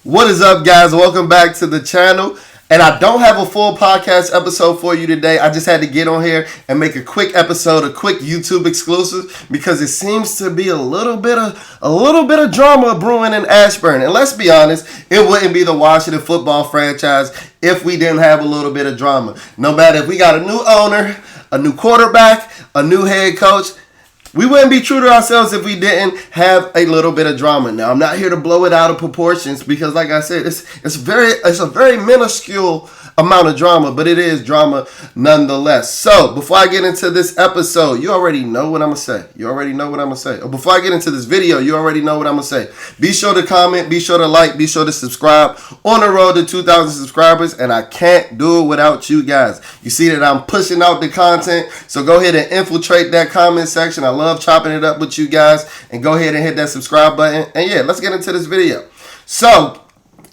What is up, guys? Welcome back to the channel. And I don't have a full podcast episode for you today. I just had to get on here and make a quick episode, a quick YouTube exclusive, because it seems to be a little bit of drama brewing in Ashburn. And let's be honest, it wouldn't be the Washington football franchise if we didn't have a little bit of drama. No matter if we got a new owner, a new quarterback, a new head coach, we wouldn't be true to ourselves if we didn't have a little bit of drama. Now, I'm not here to blow it out of proportions because, like I said, it's a very minuscule amount of drama, but it is drama nonetheless. So, before I get into this episode, you already know what I'm going to say. Or before I get into this video, you already know what I'm going to say. Be sure to comment, be sure to like, be sure to subscribe. On the road to 2,000 subscribers, and I can't do it without you guys. You see that I'm pushing out the content, so go ahead and infiltrate that comment section. I love chopping it up with you guys, and go ahead and hit that subscribe button. And yeah, let's get into this video. So,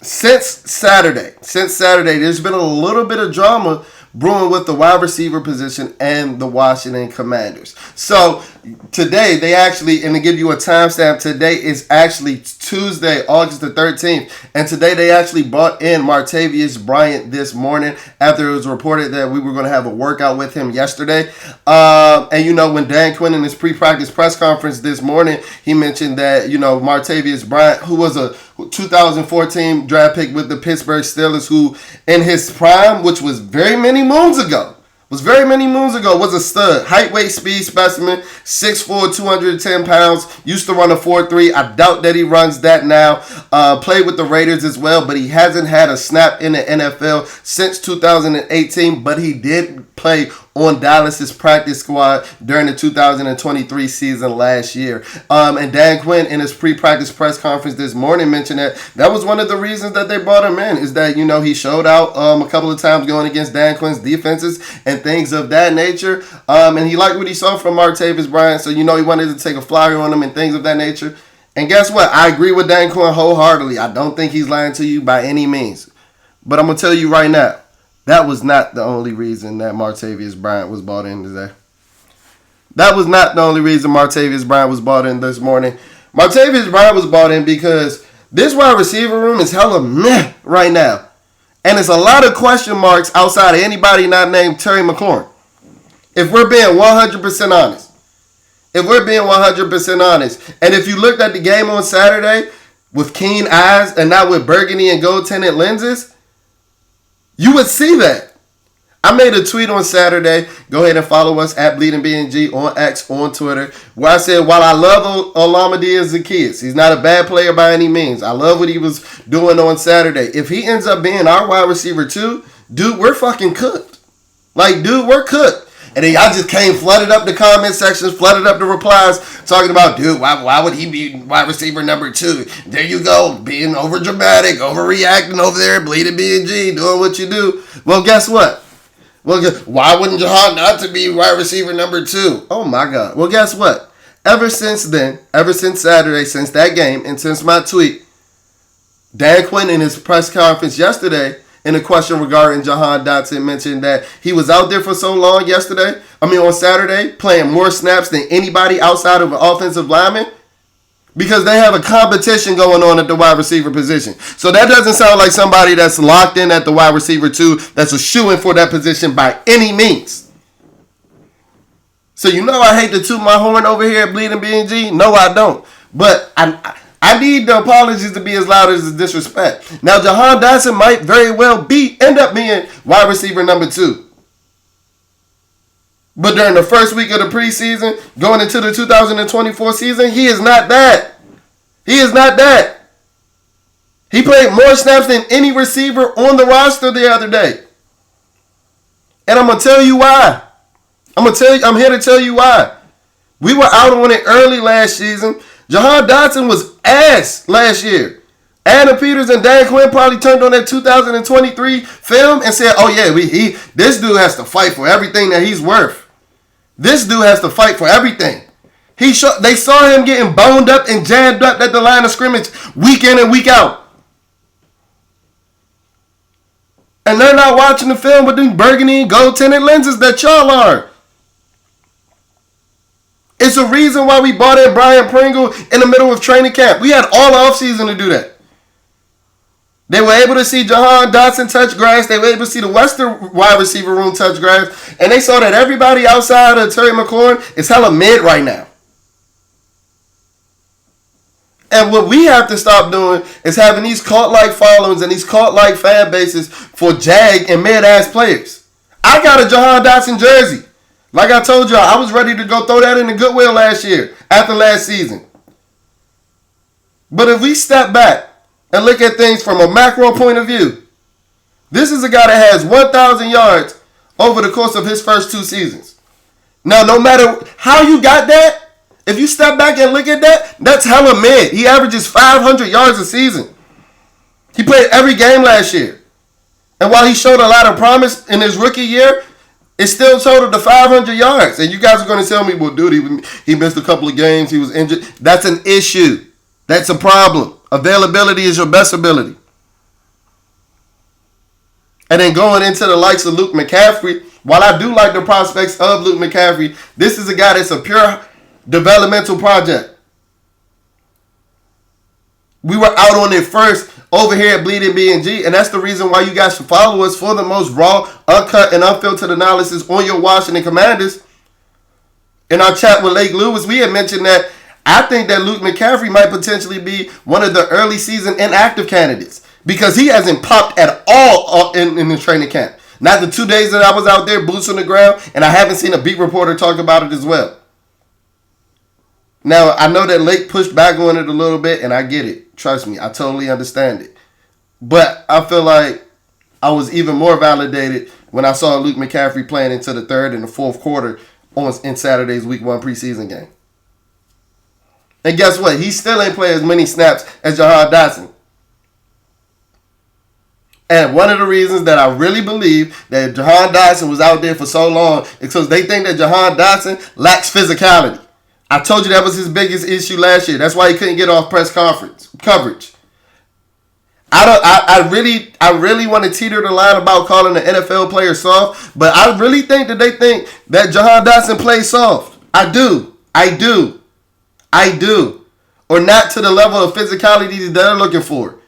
Since Saturday, there's been a little bit of drama brewing with the wide receiver position and the Washington Commanders. So today, they actually, and to give you a timestamp, today is actually Tuesday, August the 13th. And today they actually brought in Martavis Bryant this morning after it was reported that we were going to have a workout with him yesterday. And, you know, when Dan Quinn in his pre-practice press conference this morning, he mentioned that, you know, Martavis Bryant, who was a 2014 draft pick with the Pittsburgh Steelers, who in his prime, which was very many moons ago, was a stud. Height, weight, speed specimen, 6'4", 210 pounds, used to run a 4.3. I doubt that he runs that now. Played with the Raiders as well, but he hasn't had a snap in the NFL since 2018, but he did play on Dallas's practice squad during the 2023 season last year. And Dan Quinn in his pre-practice press conference this morning mentioned that was one of the reasons that they brought him in, is that, you know, he showed out a couple of times going against Dan Quinn's defenses and things of that nature. And he liked what he saw from Martavis Bryant, so, you know, he wanted to take a flyer on him and things of that nature. And guess what? I agree with Dan Quinn wholeheartedly. I don't think he's lying to you by any means. But I'm going to tell you right now, that was not the only reason that Martavis Bryant was brought in today. That was not the only reason Martavis Bryant was brought in this morning. Martavis Bryant was brought in because this wide receiver room is hella meh right now. And it's a lot of question marks outside of anybody not named Terry McLaurin. If we're being 100% honest. And if you looked at the game on Saturday with keen eyes and not with burgundy and gold tinted lenses, you would see that. I made a tweet on Saturday. Go ahead and follow us at BleedingBNG on X, on Twitter, where I said, while I love Olamide Zaccheaus, he's not a bad player by any means. I love what he was doing on Saturday. If he ends up being our wide receiver too, dude, we're fucking cooked. Like, dude, we're cooked. And then y'all just came, flooded up the comment sections, flooded up the replies, talking about, dude, why would he be wide receiver number 2? There you go, being over dramatic, overreacting over there, bleeding BNG, doing what you do. Well, guess what? Why wouldn't Jahan not to be wide receiver number 2? Oh my God. Well, guess what? Ever since then, ever since Saturday, since that game, and since my tweet, Dan Quinn in his press conference yesterday, in a question regarding Jahan Dotson, mentioned that he was out there for so long on Saturday, playing more snaps than anybody outside of an offensive lineman, because they have a competition going on at the wide receiver position. So that doesn't sound like somebody that's locked in at the wide receiver 2, that's a shoo-in for that position by any means. So you know I hate to toot my horn over here at Bleeding BNG. No, I don't. But I need the apologies to be as loud as the disrespect. Now, Jahan Dotson might very well end up being wide receiver number 2. But during the first week of the preseason, going into the 2024 season, he is not that. He played more snaps than any receiver on the roster the other day. And I'm going to tell you why. I'm here to tell you why. We were out on it early last season. Jahan Dotson was ass last year. Adam Peters and Dan Quinn probably turned on that 2023 film and said, oh yeah, this dude has to fight for everything that he's worth. This dude has to fight for everything. They saw him getting boned up and jammed up at the line of scrimmage week in and week out. And they're not watching the film with them burgundy and gold tinted lenses that y'all are. It's a reason why we bought in Brian Pringle in the middle of training camp. We had all offseason to do that. They were able to see Jahan Dotson touch grass. They were able to see the Western wide receiver room touch grass. And they saw that everybody outside of Terry McLaurin is hella mid right now. And what we have to stop doing is having these cult-like followings and these cult-like fan bases for jag and mid-ass players. I got a Jahan Dotson jersey. Like I told y'all, I was ready to go throw that in the Goodwill last year, after last season. But if we step back and look at things from a macro point of view, this is a guy that has 1,000 yards over the course of his first 2 seasons. Now, no matter how you got that, if you step back and look at that, that's hella mid. He averages 500 yards a season. He played every game last year. And while he showed a lot of promise in his rookie year, it still totaled to 500 yards. And you guys are going to tell me, well, dude, he missed a couple of games. He was injured. That's an issue. That's a problem. Availability is your best ability. And then going into the likes of Luke McCaffrey, while I do like the prospects of Luke McCaffrey, this is a guy that's a pure developmental project. We were out on it first over here at Bleeding B&G, and that's the reason why you guys should follow us for the most raw, uncut, and unfiltered analysis on your Washington Commanders. In our chat with Lake Lewis, we had mentioned that I think that Luke McCaffrey might potentially be one of the early season inactive candidates because he hasn't popped at all in the training camp. Not the 2 days that I was out there, boots on the ground, and I haven't seen a beat reporter talk about it as well. Now, I know that Lake pushed back on it a little bit, and I get it. Trust me, I totally understand it. But I feel like I was even more validated when I saw Luke McCaffrey playing into the third and the fourth quarter in Saturday's Week 1 preseason game. And guess what? He still ain't played as many snaps as Jahan Dotson. And one of the reasons that I really believe that Jahan Dotson was out there for so long is because they think that Jahan Dotson lacks physicality. I told you that was his biggest issue last year. That's why he couldn't get off press conference coverage. I really want to teeter the line about calling the NFL player soft, but I really think that they think that Jahan Dotson plays soft. I do. Or not to the level of physicality that they're looking for.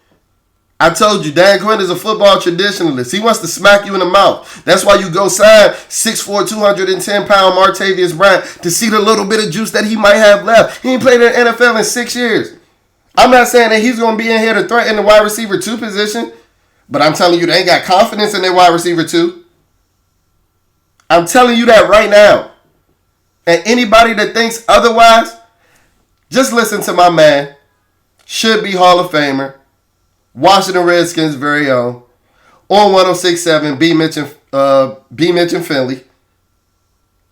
I told you, Dan Quinn is a football traditionalist. He wants to smack you in the mouth. That's why you go sign 6'4", 210-pound Martavis Bryant to see the little bit of juice that he might have left. He ain't played in the NFL in 6 years. I'm not saying that he's going to be in here to threaten the wide receiver 2 position, but I'm telling you they ain't got confidence in their wide receiver 2. I'm telling you that right now. And anybody that thinks otherwise, just listen to my man, should be Hall of Famer, Washington Redskins' very own, on 106.7, B. Mitch and Finley,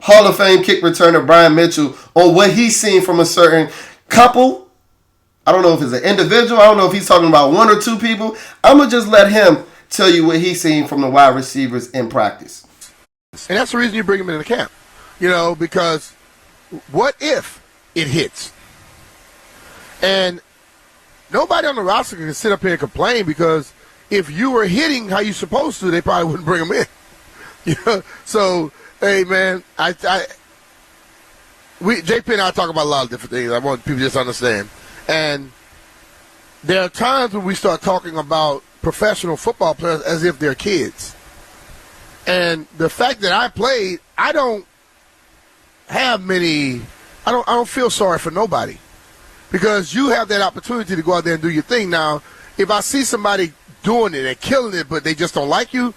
Hall of Fame kick returner Brian Mitchell, on what he's seen from a certain couple. I don't know if it's an individual. I don't know if he's talking about 1 or 2 people. I'm going to just let him tell you what he's seen from the wide receivers in practice. And that's the reason you bring him into the camp. Because what if it hits? And nobody on the roster can sit up here and complain because if you were hitting how you're supposed to, they probably wouldn't bring him in. So, hey, man, JP and I talk about a lot of different things. I want people to just understand. And there are times when we start talking about professional football players as if they're kids. And the fact that I played, I don't feel sorry for nobody. Because you have that opportunity to go out there and do your thing. Now, if I see somebody doing it and killing it, but they just don't like you,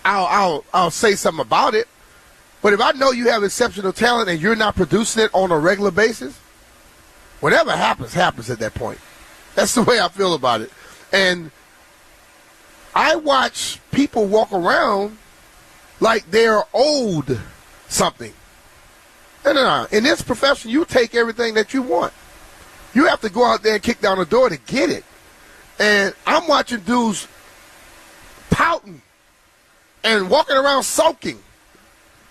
I'll say something about it. But if I know you have exceptional talent and you're not producing it on a regular basis, whatever happens at that point. That's the way I feel about it. And I watch people walk around like they're owed something. No. In this profession, you take everything that you want. You have to go out there and kick down the door to get it. And I'm watching dudes pouting and walking around sulking.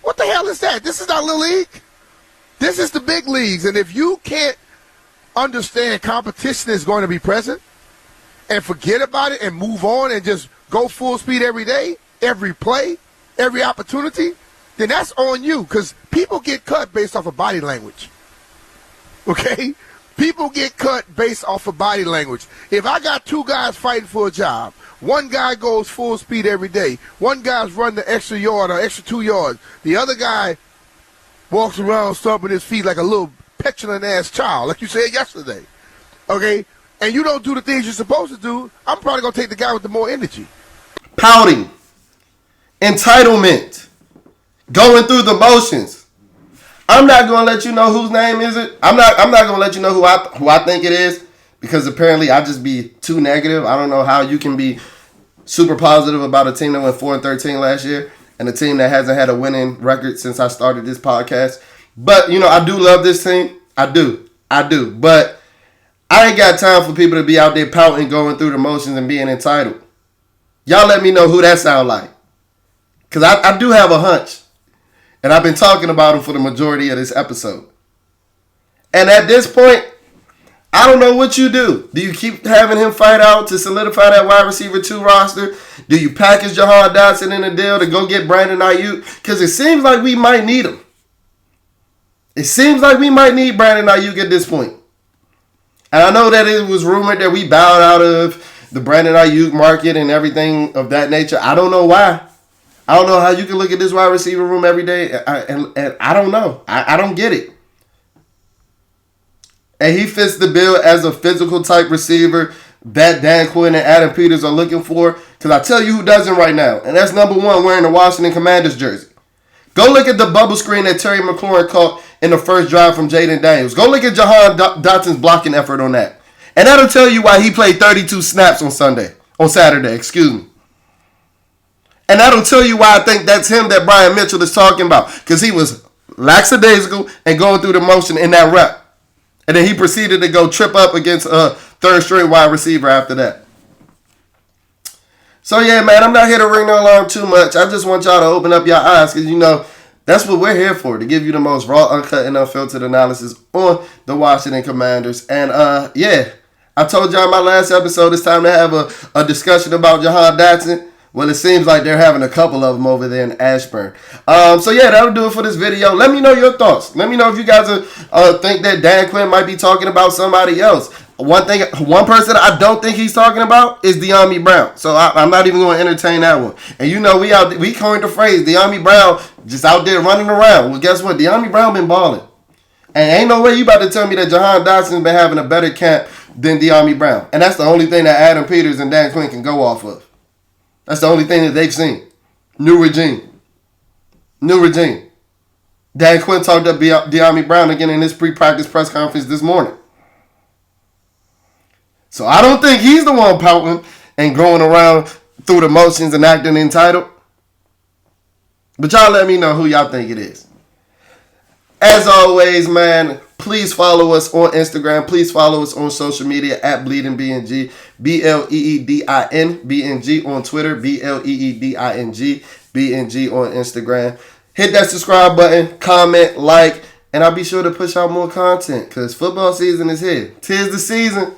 What the hell is that? This is not Little League. This is the big leagues. And if you can't understand competition is going to be present and forget about it and move on and just go full speed every day, every play, every opportunity, then that's on you because people get cut based off of body language. Okay? People get cut based off of body language. If I got 2 guys fighting for a job, One guy goes full speed every day. One guy's running the extra yard or extra 2 yards. The other guy walks around stomping his feet like a little petulant-ass child, like you said yesterday. Okay? And you don't do the things you're supposed to do, I'm probably going to take the guy with the more energy. Pouting. Entitlement. Going through the motions. I'm not going to let you know whose name is it. I'm not going to let you know who I think it is, because apparently I just be too negative. I don't know how you can be super positive about a team that went 4-13 last year and a team that hasn't had a winning record since I started this podcast. But, I do love this team. I do. But I ain't got time for people to be out there pouting, going through the motions, and being entitled. Y'all let me know who that sound like. Because I do have a hunch. And I've been talking about him for the majority of this episode. And at this point, I don't know what you do. Do you keep having him fight out to solidify that wide receiver 2 roster? Do you package Jahan Dotson in a deal to go get Brandon Ayuk? Because it seems like we might need him. It seems like we might need Brandon Ayuk at this point. And I know that it was rumored that we bowed out of the Brandon Ayuk market and everything of that nature. I don't know why. I don't know how you can look at this wide receiver room every day. And I don't know. I don't get it. And he fits the bill as a physical type receiver that Dan Quinn and Adam Peters are looking for. Because I tell you who doesn't right now. And that's number 1, wearing the Washington Commanders jersey. Go look at the bubble screen that Terry McLaurin caught in the first drive from Jaden Daniels. Go look at Jahan Dotson's blocking effort on that. And that'll tell you why he played 32 snaps on Saturday, excuse me. And that'll tell you why I think that's him that Brian Mitchell is talking about. Because he was lackadaisical and going through the motion in that rep. And then he proceeded to go trip up against a third-string wide receiver after that. So, yeah, man, I'm not here to ring the alarm too much. I just want y'all to open up your eyes because, that's what we're here for, to give you the most raw, uncut, and unfiltered analysis on the Washington Commanders. And, I told y'all in my last episode it's time to have a discussion about Jahan Dotson. Well, it seems like they're having a couple of them over there in Ashburn. That'll do it for this video. Let me know your thoughts. Let me know if you guys think that Dan Quinn might be talking about somebody else. One person I don't think he's talking about is De'Ami Brown. So I'm not even going to entertain that one. And we coined the phrase De'Ami Brown just out there running around. Well, guess what? De'Ami Brown been balling. And ain't no way you about to tell me that Jahan Dotson's been having a better camp than De'Ami Brown. And that's the only thing that Adam Peters and Dan Quinn can go off of. That's the only thing that they've seen. New regime. Dan Quinn talked up De'Ami Brown again in his pre-practice press conference this morning. So I don't think he's the one pouting and going around through the motions and acting entitled. But y'all let me know who y'all think it is. As always, man, please follow us on Instagram. Please follow us on social media at BleedingBNG. BleedingBNG on Twitter. BleedingBNG on Instagram. Hit that subscribe button, comment, like, and I'll be sure to push out more content because football season is here. 'Tis the season.